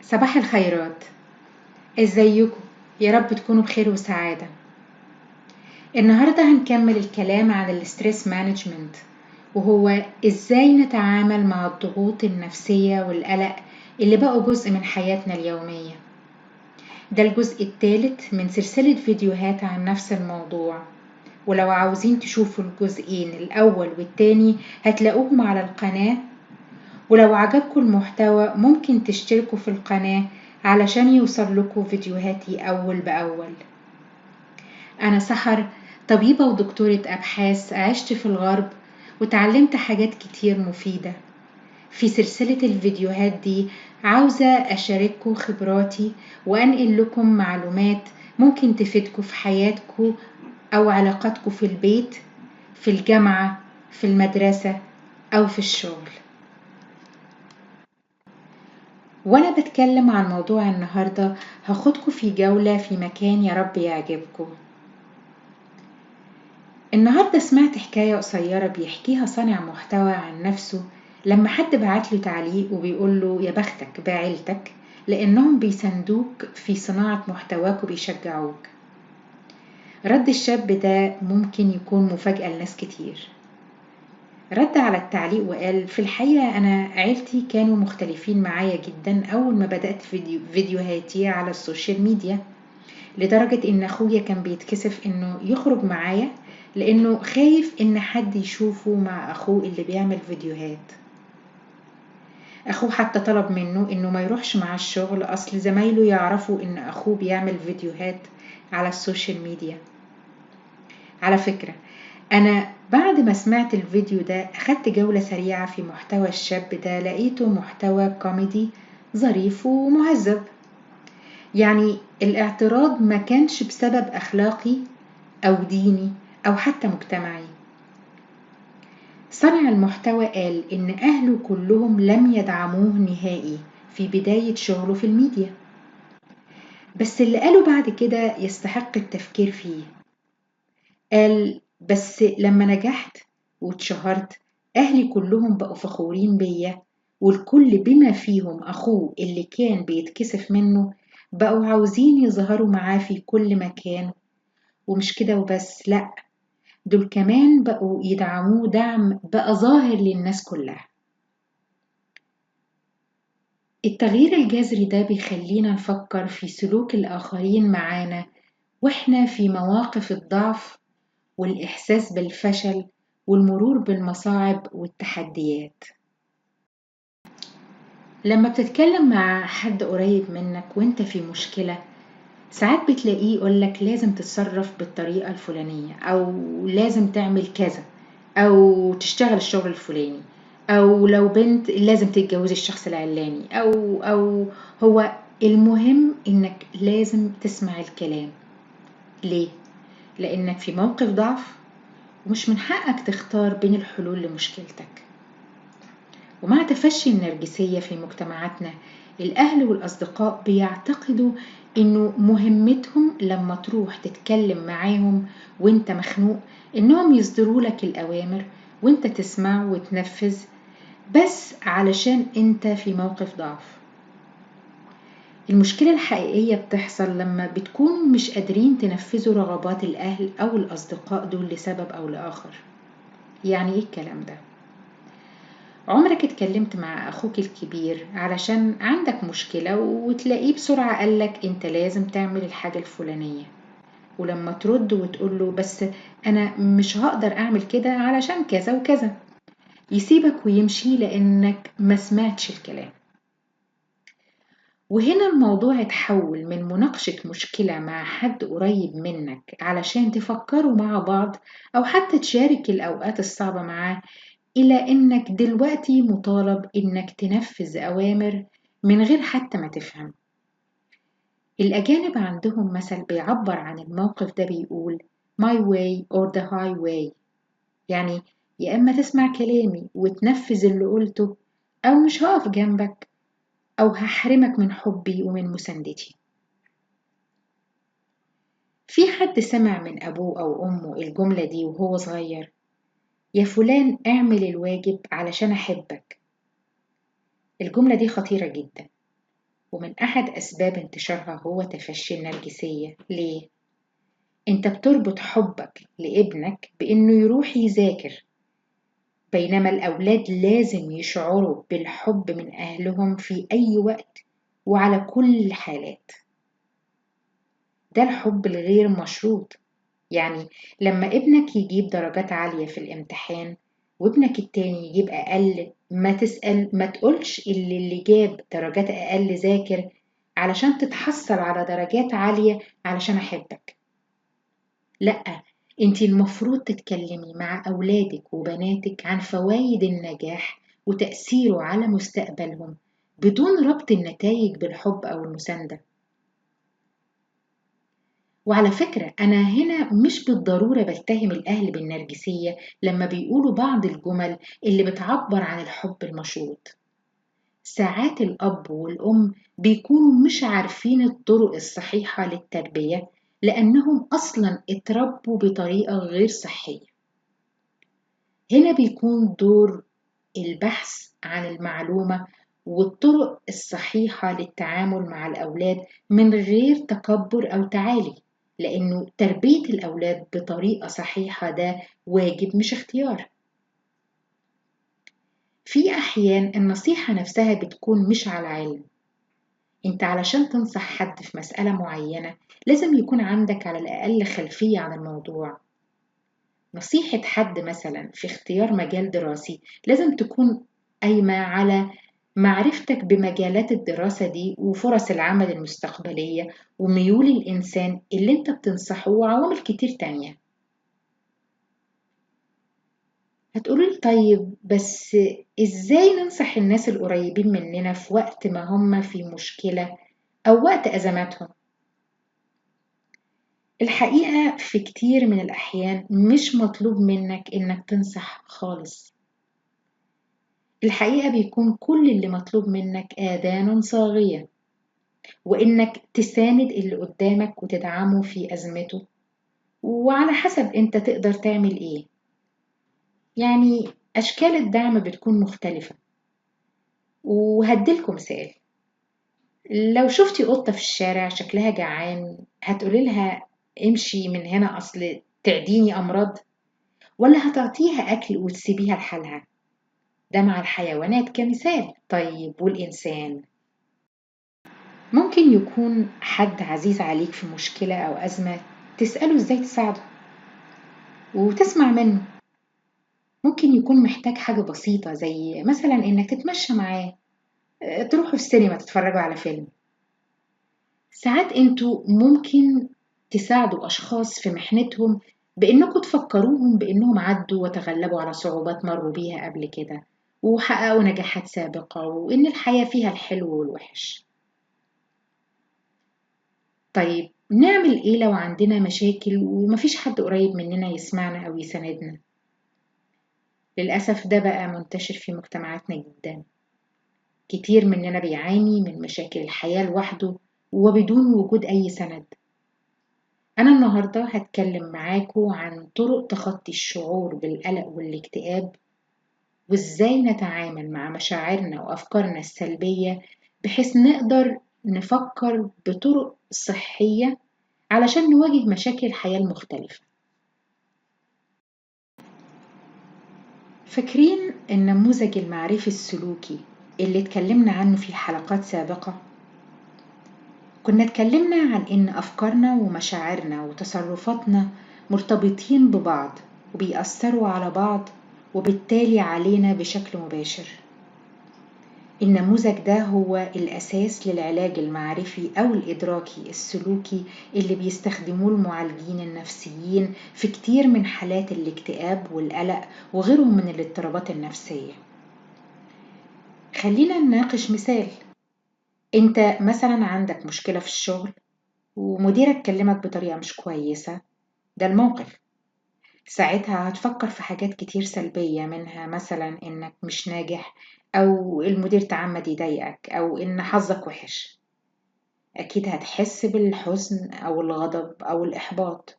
صباح الخيرات. ازيكم؟ يا رب تكونوا بخير وسعادة. النهاردة هنكمل الكلام عن الستريس مانجمنت، وهو ازاي نتعامل مع الضغوط النفسية والقلق اللي بقوا جزء من حياتنا اليومية. ده الجزء الثالث من سلسلة فيديوهات عن نفس الموضوع، ولو عاوزين تشوفوا الجزئين الأول والتاني هتلاقوهم على القناة. ولو عجبكم المحتوى ممكن تشتركوا في القناة علشان يوصل لكم فيديوهاتي أول بأول. أنا سحر، طبيبة ودكتورة أبحاث، عشت في الغرب وتعلمت حاجات كتير مفيدة. في سلسلة الفيديوهات دي عاوزة أشارككم خبراتي وأنقل لكم معلومات ممكن تفيدكم في حياتكم أو علاقاتكم في البيت، في الجامعة، في المدرسة أو في الشغل. وأنا بتكلم عن موضوع النهاردة هاخدكم في جولة في مكان يا رب يعجبكم. النهاردة سمعت حكاية قصيرة بيحكيها صانع محتوى عن نفسه لما حد بعتله تعليق وبيقوله يا بختك بعيلتك لأنهم بيساندوك في صناعة محتواك وبيشجعوك. رد الشاب ده ممكن يكون مفاجأة لناس كتير. رد على التعليق وقال في الحقيقة أنا عيلتي كانوا مختلفين معايا جدا أول ما بدأت فيديوهاتي على السوشيال ميديا، لدرجة إن أخويا كان بيتكسف إنه يخرج معايا لأنه خايف إن حد يشوفه مع أخوه اللي بيعمل فيديوهات. أخوه حتى طلب منه إنه ما يروحش مع الشغل أصل زمايله يعرفوا إن أخوه بيعمل فيديوهات على السوشيال ميديا. على فكرة أنا بعد ما سمعت الفيديو ده أخدت جولة سريعة في محتوى الشاب ده، لقيته محتوى كوميدي ظريف ومهذب. يعني الاعتراض ما كانش بسبب أخلاقي أو ديني أو حتى مجتمعي. صانع المحتوى قال إن أهله كلهم لم يدعموه نهائي في بداية شغله في الميديا، بس اللي قاله بعد كده يستحق التفكير فيه. قال بس لما نجحت واتشهرت أهلي كلهم بقوا فخورين بيا، والكل بما فيهم أخوه اللي كان بيتكسف منه بقوا عاوزين يظهروا معاه في كل مكان. ومش كده وبس، لأ، دول كمان بقوا يدعموه دعم بقى ظاهر للناس كلها. التغيير الجذري ده بيخلينا نفكر في سلوك الآخرين معانا وإحنا في مواقف الضعف والإحساس بالفشل والمرور بالمصاعب والتحديات. لما بتتكلم مع حد قريب منك وإنت في مشكلة، ساعات بتلاقيه يقولك لازم تتصرف بالطريقة الفلانية أو لازم تعمل كذا أو تشتغل الشغل الفلاني، أو لو بنت لازم تتجوزي الشخص العلاني أو هو المهم إنك لازم تسمع الكلام. ليه؟ لأنك في موقف ضعف ومش من حقك تختار بين الحلول لمشكلتك. ومع تفشي النرجسية في مجتمعاتنا، الأهل والأصدقاء بيعتقدوا إنه مهمتهم لما تروح تتكلم معاهم وإنت مخنوق إنهم يصدروا لك الأوامر وإنت تسمع وتنفذ، بس علشان إنت في موقف ضعف. المشكلة الحقيقية بتحصل لما بتكونوا مش قادرين تنفذوا رغبات الأهل أو الأصدقاء دول لسبب أو لآخر. يعني إيه الكلام ده؟ عمرك اتكلمت مع أخوك الكبير علشان عندك مشكلة وتلاقيه بسرعة قالك انت لازم تعمل الحاجة الفلانية، ولما ترد وتقوله بس أنا مش هقدر أعمل كده علشان كذا وكذا، يسيبك ويمشي لأنك ما سمعتش الكلام. وهنا الموضوع اتحول من مناقشة مشكلة مع حد قريب منك علشان تفكروا مع بعض أو حتى تشارك الأوقات الصعبة معاه، إلى إنك دلوقتي مطالب إنك تنفذ أوامر من غير حتى ما تفهم. الأجانب عندهم مثل بيعبر عن الموقف ده بيقول my way or the highway، يعني يا إما تسمع كلامي وتنفذ اللي قلته أو مش هقف جنبك أو هحرمك من حبي ومن مساندتي. في حد سمع من أبوه أو أمه الجملة دي وهو صغير؟ يا فلان اعمل الواجب علشان أحبك. الجملة دي خطيرة جدا. ومن أحد أسباب انتشارها هو تفشي النرجسية. ليه؟ أنت بتربط حبك لابنك بإنه يروح يذاكر، بينما الأولاد لازم يشعروا بالحب من أهلهم في أي وقت وعلى كل الحالات. ده الحب الغير مشروط. يعني لما ابنك يجيب درجات عالية في الامتحان وابنك التاني يجيب أقل، ما تقولش اللي جاب درجات أقل ذاكر علشان تتحصل على درجات عالية علشان أحبك. لأ، انتي المفروض تتكلمي مع أولادك وبناتك عن فوائد النجاح وتأثيره على مستقبلهم بدون ربط النتائج بالحب أو المساندة. وعلى فكرة أنا هنا مش بالضرورة بتهم الأهل بالنرجسية لما بيقولوا بعض الجمل اللي بتعبر عن الحب المشروط. ساعات الأب والأم بيكونوا مش عارفين الطرق الصحيحة للتربية لأنهم أصلا اتربوا بطريقة غير صحية. هنا بيكون دور البحث عن المعلومة والطرق الصحيحة للتعامل مع الأولاد من غير تكبر أو تعالي، لأنه تربية الأولاد بطريقة صحيحة ده واجب مش اختيار. في أحيان النصيحة نفسها بتكون مش على علم. انت علشان تنصح حد في مسألة معينة لازم يكون عندك على الأقل خلفية عن الموضوع. نصيحة حد مثلا في اختيار مجال دراسي لازم تكون قايمة على معرفتك بمجالات الدراسة دي وفرص العمل المستقبلية وميول الإنسان اللي انت بتنصحه وعوامل كتير تانية. هتقولي طيب بس ازاي ننصح الناس القريبين مننا في وقت ما هم في مشكلة أو وقت أزماتهم؟ الحقيقة في كتير من الأحيان مش مطلوب منك إنك تنصح خالص. الحقيقة بيكون كل اللي مطلوب منك آذان صاغية، وإنك تساند اللي قدامك وتدعمه في أزمته، وعلى حسب أنت تقدر تعمل إيه. يعني أشكال الدعم بتكون مختلفة. وهديلكم مثال، لو شفتي قطة في الشارع شكلها جعان هتقولي لها امشي من هنا أصل تعديني أمراض، ولا هتعطيها أكل وتسيبيها لحالها؟ ده مع الحيوانات كمثال. طيب والإنسان؟ ممكن يكون حد عزيز عليك في مشكلة أو أزمة تسأله إزاي تساعده وتسمع منه. ممكن يكون محتاج حاجة بسيطة زي مثلا إنك تتمشى معاه، تروحوا السينما تتفرجوا على فيلم. ساعات انتوا ممكن تساعدوا أشخاص في محنتهم بإنكم تفكروهم بإنهم عدوا وتغلبوا على صعوبات مروا بيها قبل كده وحققوا نجاحات سابقة وإن الحياة فيها الحلو والوحش. طيب نعمل إيه لو عندنا مشاكل ومفيش حد قريب مننا يسمعنا أو يساندنا؟ للأسف ده بقى منتشر في مجتمعاتنا جدا. كتير مننا بيعاني من مشاكل الحياة لوحده وبدون وجود أي سند. أنا النهاردة هتكلم معاكم عن طرق تخطي الشعور بالقلق والاكتئاب وإزاي نتعامل مع مشاعرنا وأفكارنا السلبية بحيث نقدر نفكر بطرق صحية علشان نواجه مشاكل الحياة المختلفة. فاكرين النموذج المعرفي السلوكي اللي اتكلمنا عنه في حلقات سابقة؟ كنا اتكلمنا عن إن أفكارنا ومشاعرنا وتصرفاتنا مرتبطين ببعض وبيأثروا على بعض وبالتالي علينا بشكل مباشر. النموذج ده هو الأساس للعلاج المعرفي أو الإدراكي السلوكي اللي بيستخدموه المعالجين النفسيين في كتير من حالات الاكتئاب والقلق وغيرهم من الاضطرابات النفسية. خلينا نناقش مثال. انت مثلا عندك مشكلة في الشغل ومديرك كلمك بطريقة مش كويسة. ده الموقف. ساعتها هتفكر في حاجات كتير سلبية، منها مثلا إنك مش ناجح أو المدير تعمد يضايقك أو إن حظك وحش. أكيد هتحس بالحزن أو الغضب أو الإحباط.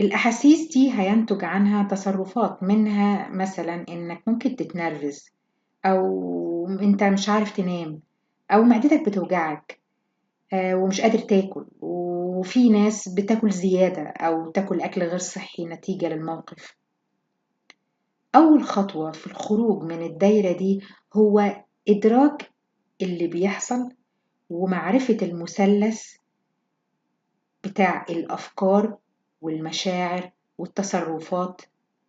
الأحاسيس دي هينتج عنها تصرفات، منها مثلا إنك ممكن تتنرفز أو أنت مش عارف تنام أو معدتك بتوجعك ومش قادر تاكل، وفي ناس بتاكل زيادة أو تاكل أكل غير صحي نتيجة للموقف. أول خطوة في الخروج من الدايرة دي هو إدراك اللي بيحصل ومعرفة المثلث بتاع الأفكار والمشاعر والتصرفات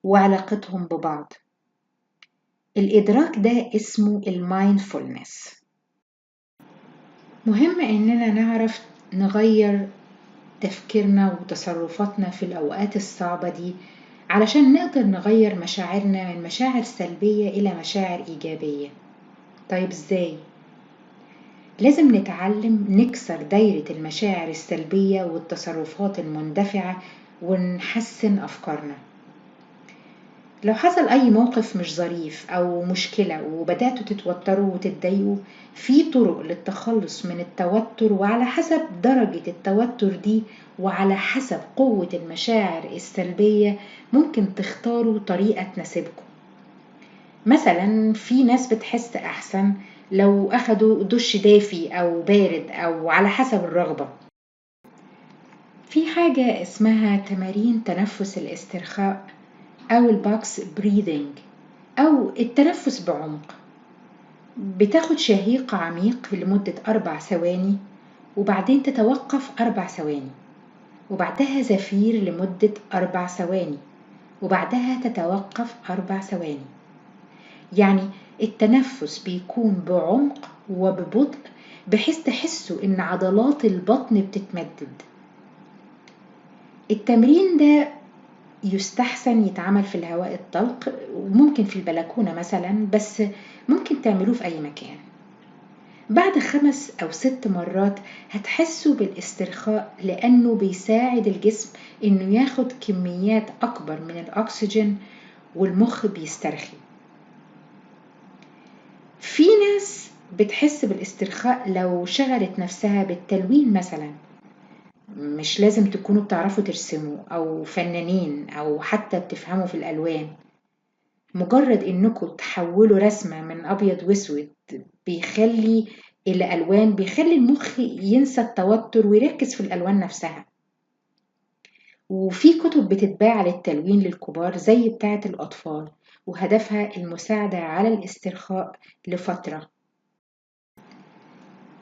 وعلاقتهم ببعض. الإدراك ده اسمه المايندفولنس. مهم إننا نعرف نغير تفكيرنا وتصرفاتنا في الأوقات الصعبة دي علشان نقدر نغير مشاعرنا من مشاعر سلبية إلى مشاعر إيجابية. طيب إزاي؟ لازم نتعلم نكسر دايرة المشاعر السلبية والتصرفات المندفعة ونحسن أفكارنا. لو حصل أي موقف مش ظريف أو مشكلة وبدأتوا تتوتروا وتتضايقوا، في طرق للتخلص من التوتر، وعلى حسب درجة التوتر دي وعلى حسب قوة المشاعر السلبية ممكن تختاروا طريقة تناسبكم. مثلا في ناس بتحس أحسن لو أخدوا دش دافي أو بارد أو على حسب الرغبة. في حاجة اسمها تمارين تنفس الاسترخاء أو البوكس بريذنج أو التنفس بعمق. بتاخد شهيق عميق لمدة 4 ثواني، وبعدين تتوقف 4 ثواني، وبعدها زفير لمدة 4 ثواني، وبعدها تتوقف 4 ثواني. يعني التنفس بيكون بعمق وببطء بحيث تحسوا إن عضلات البطن بتتمدد. التمرين ده يستحسن يتعمل في الهواء الطلق، وممكن في البلكونة مثلا، بس ممكن تعملوه في أي مكان. بعد 5 أو 6 مرات هتحسوا بالاسترخاء، لأنه بيساعد الجسم إنه ياخد كميات أكبر من الأكسجين والمخ بيسترخي. في ناس بتحس بالاسترخاء لو شغلت نفسها بالتلوين مثلا. مش لازم تكونوا بتعرفوا ترسموا أو فنانين أو حتى بتفهموا في الألوان. مجرد إنكم تحولوا رسمة من أبيض وأسود بيخلي الألوان، بيخلي المخ ينسى التوتر ويركز في الألوان نفسها. وفي كتب بتتباع للتلوين للكبار زي بتاعة الأطفال، وهدفها المساعدة على الاسترخاء لفترة.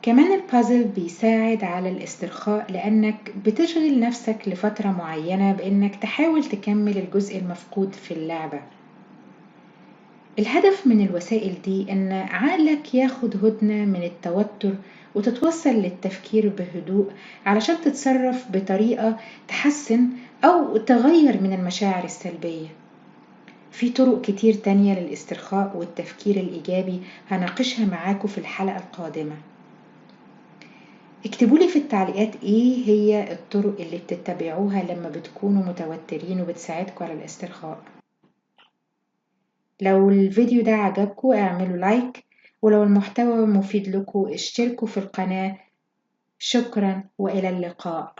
كمان البازل بيساعد على الاسترخاء، لأنك بتشغل نفسك لفترة معينة بأنك تحاول تكمل الجزء المفقود في اللعبة. الهدف من الوسائل دي إن عقلك ياخد هدنة من التوتر وتتوصل للتفكير بهدوء علشان تتصرف بطريقة تحسن أو تغير من المشاعر السلبية. في طرق كتير تانية للاسترخاء والتفكير الإيجابي هناقشها معاكم في الحلقة القادمة. اكتبولي في التعليقات ايه هي الطرق اللي بتتبعوها لما بتكونوا متوترين وبتساعدكم على الاسترخاء. لو الفيديو ده عجبكم اعملوا لايك، ولو المحتوى مفيد لكم اشتركوا في القناة. شكرا وإلى اللقاء.